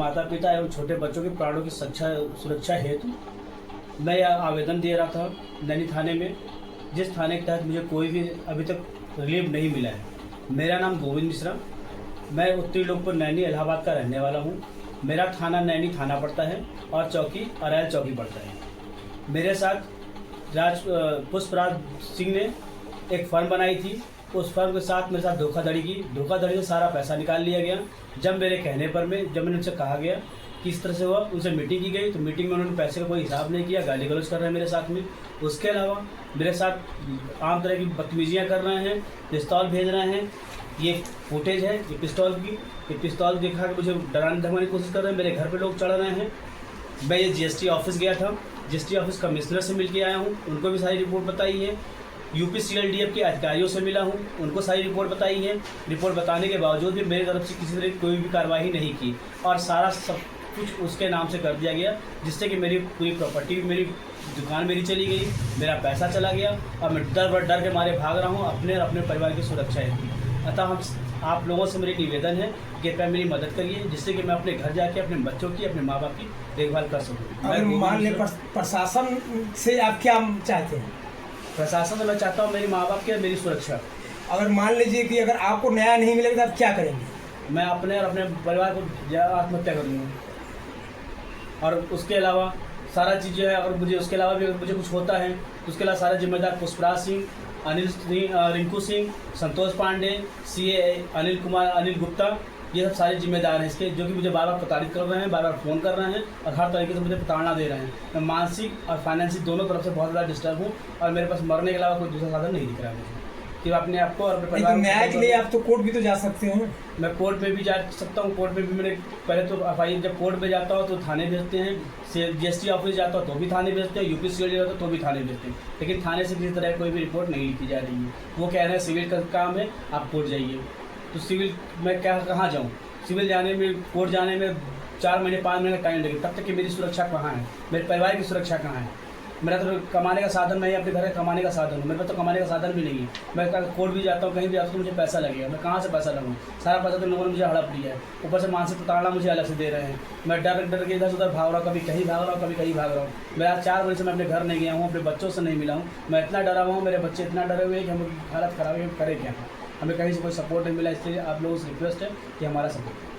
माता पिता एवं छोटे बच्चों के प्राणों की सुरक्षा हेतु मैं यह आवेदन दे रहा था नैनी थाने में, जिस थाने के तहत मुझे कोई भी अभी तक रिलीफ नहीं मिला है। मेरा नाम गोविंद मिश्रा, मैं उत्तरी लोकपुर नैनी इलाहाबाद का रहने वाला हूँ। मेरा थाना नैनी थाना पड़ता है और चौकी अरैल चौकी पड़ता है। मेरे साथ पुष्पराज सिंह ने एक फर्म बनाई थी, उस फर्म के साथ मेरे साथ धोखाधड़ी की। धोखाधड़ी से सारा पैसा निकाल लिया गया। जब मेरे कहने पर जब मैंने उनसे कहा गया कि इस तरह से हुआ, उनसे मीटिंग की गई तो मीटिंग में उन्होंने पैसे का कोई हिसाब नहीं किया, गाली गलौज कर रहे हैं मेरे साथ में। उसके अलावा मेरे साथ आम तरह की बदतमीजियाँ कर रहे हैं, पिस्तौल भेज रहे हैं। ये फुटेज है ये पिस्तौल की, ये पिस्तौल दिखा के मुझे डराने धमकाने की कोशिश कर रहे हैं। मेरे घर पे लोग चढ़ रहे हैं। मैं ये जीएसटी ऑफिस गया था, जीएसटी ऑफिस कमिश्नर से मिल के आया हूँ, उनको भी सारी रिपोर्ट बताई है। यूपी CLDF के अधिकारियों से मिला हूँ, उनको सारी रिपोर्ट बताई है। रिपोर्ट बताने के बावजूद भी मेरी तरफ से किसी तरह की कोई भी कार्रवाई नहीं की और सारा सब कुछ उसके नाम से कर दिया गया, जिससे कि मेरी पूरी प्रॉपर्टी, मेरी दुकान मेरी चली गई, मेरा पैसा चला गया और मैं डर के मारे भाग रहा हूँ अपने और अपने परिवार की सुरक्षा हेतु। अतः आप लोगों से मेरी निवेदन है कि कृपया मेरी मदद करिए, जिससे कि मैं अपने घर जाके अपने बच्चों की, अपने माँ बाप की देखभाल कर सकूँ। अगर मान लें प्रशासन से आप क्या चाहते हैं? प्रशासन से मैं चाहता हूँ मेरी माँ बाप की और मेरी सुरक्षा। अगर मान लीजिए कि अगर आपको न्याय नहीं मिलेगा तो आप क्या करेंगे? मैं अपने और अपने परिवार को आत्महत्या करूँगा। और उसके अलावा सारा चीज़ जो है, अगर मुझे उसके अलावा भी अगर मुझे कुछ होता है तो उसके अलावा सारे जिम्मेदार पुष्पराज सिंह, अनिल सिंह, रिंकू सिंह, संतोष पांडे, CA अनिल कुमार, अनिल गुप्ता, ये सब सारे जिम्मेदार हैं इसके, जो कि मुझे बार बार प्रताड़ित कर रहे हैं, बार बार फ़ोन कर रहे हैं और हर तरीके से मुझे प्रताड़ना दे रहे हैं। मैं मानसिक और फाइनेंशियल दोनों तरफ से बहुत ज़्यादा डिस्टर्ब हूँ और मेरे पास मरने के अलावा कोई दूसरा साधन नहीं दिख रहा है मुझे कि अपने आप को और अपने परिवार। न्याय के लिए आप तो कोर्ट भी तो जा सकते हो। मैं कोर्ट में भी जा सकता हूँ। कोर्ट में भी मैंने पहले तो FIR जब कोर्ट में जाता हूँ तो थाने भेजते हैं, GST ऑफिस जाता हूँ तो भी थाने भेजते हैं, UP CLD जाता हूँ तो भी थाने भेजते हैं, लेकिन थाने से किसी तरह कोई भी रिपोर्ट नहीं लिखी जा रही है। वो कह रहे हैं सिविल का काम है, आप कोर्ट जाइए। तो सिविल मैं कहाँ जाऊँ? सिविल जाने में, कोर्ट जाने में 4 महीने 5 महीने का टाइम लगेगा। तब तक कि मेरी सुरक्षा कहाँ है, मेरे परिवार की सुरक्षा कहाँ है? मेरा तो कमाने का साधन, मैं अपने घर का कमाने का साधन हूँ, मेरे पास तो कमाने का साधन भी नहीं है। मैं कोर्ट भी जाता हूँ, कहीं भी जाता हूँ तो मुझे पैसा लगेगा, मैं कहाँ से पैसा लगाऊँ? सारा पैसा तो लोगों ने मुझे हड़प लिया है, ऊपर से मानसिक प्रताड़ना मुझे अलग से दे रहे हैं। मैं डर के इधर से उधर भाग रहा हूँ, कभी कहीं भाग रहा हूँ, कभी कहीं भाग रहा हूँ। मैं आज 4 महीने से मैं अपने घर नहीं गया हूँ, अपने बच्चों से नहीं मिला हूँ। मैं इतना डरा हुआ हूँ, मेरे बच्चे इतना डरे हुए हैं कि हम हालत ख़राब है, करें क्या? हमें कहीं से कोई सपोर्ट नहीं मिला, इसलिए आप लोगों से रिक्वेस्ट है कि हमारा सपोर्ट